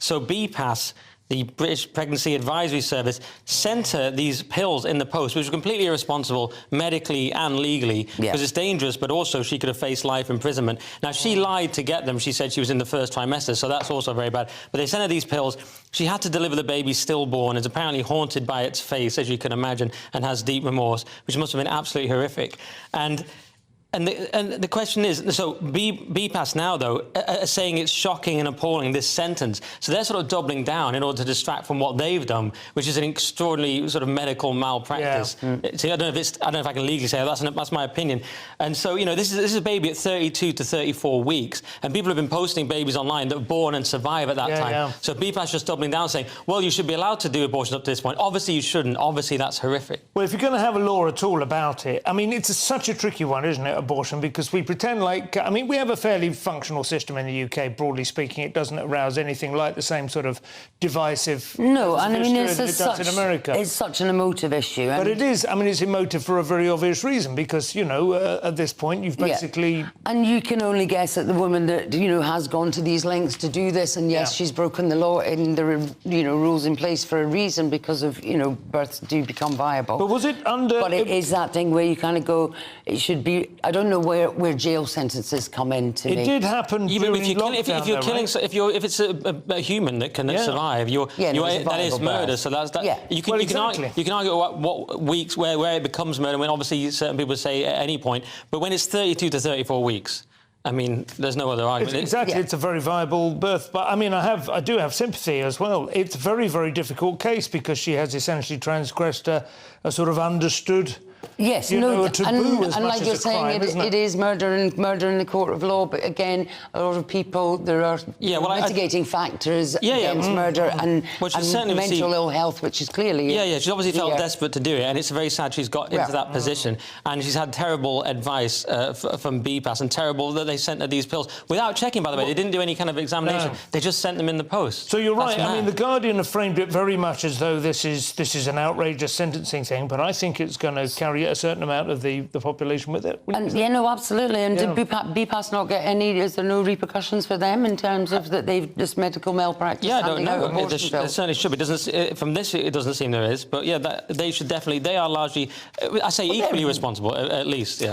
So BPAS, the British Pregnancy Advisory Service, sent her these pills in the post, which were completely irresponsible medically and legally, because it's dangerous, but also she could have faced life imprisonment. Now, she lied to get them. She said she was in the first trimester, so that's also very bad. But they sent her these pills. She had to deliver the baby stillborn, is apparently haunted by its face, as you can imagine, and has deep remorse, which must have been absolutely horrific. And the question is, so BPAS now, though, are saying it's shocking and appalling, this sentence. So they're sort of doubling down in order to distract from what they've done, which is an extraordinary sort of medical malpractice. See, I don't know if I can legally say that. That's my opinion. And so, you know, this is a baby at 32 to 34 weeks, and people have been posting babies online that were born and survive at that time. So BPAS just doubling down, saying, well, you should be allowed to do abortion up to this point. Obviously, you shouldn't. Obviously, that's horrific. Well, if you're going to have a law at all about it, I mean, it's such a tricky one, isn't it, abortion, because we pretend like... I mean, we have a fairly functional system in the UK, broadly speaking. It doesn't arouse anything like the same sort of divisive... No, and I mean, it does in America. It's such an emotive issue. But it is. I mean, it's emotive for a very obvious reason, because, you know, at this point, you've basically... And you can only guess that the woman that, you know, has gone to these lengths to do this, and yes, she's broken the law, and there are, you know, rules in place for a reason, because of, you know, births do become viable. But was it under... But it is that thing where you kind of go, it should be... I don't know where jail sentences come into It did happen during lockdown, if it's a human that can survive, that is murder. Birth. So that's that. Yeah. You can argue what weeks where it becomes murder. When obviously certain people say at any point, but when it's 32 to 34 weeks. I mean, there's no other argument. It's a very viable birth. But, I mean, I do have sympathy as well. It's a very, very difficult case, because she has essentially transgressed a sort of understood... Yes, a taboo and like you're saying, it is murder in the court of law. But again, a lot of people, there are mitigating factors against murder and mental ill health, which is clearly she's obviously felt desperate to do it, and it's very sad she's got into that position. And she's had terrible advice from BPAS, and terrible that they sent her these pills without checking. By the way, they didn't do any kind of examination. They just sent them in the post. So you're right. I mean, the Guardian have framed it very much as though this is an outrageous sentencing thing, but I think it's going to carry a certain amount of the population with it. And, no, absolutely. And did BPAS not get any... Is there no repercussions for them in terms of that they've just medical malpractice? I don't know. It certainly should be. From this, it doesn't seem there is. But, yeah, they should definitely... They are largely, I say, equally responsible, at least,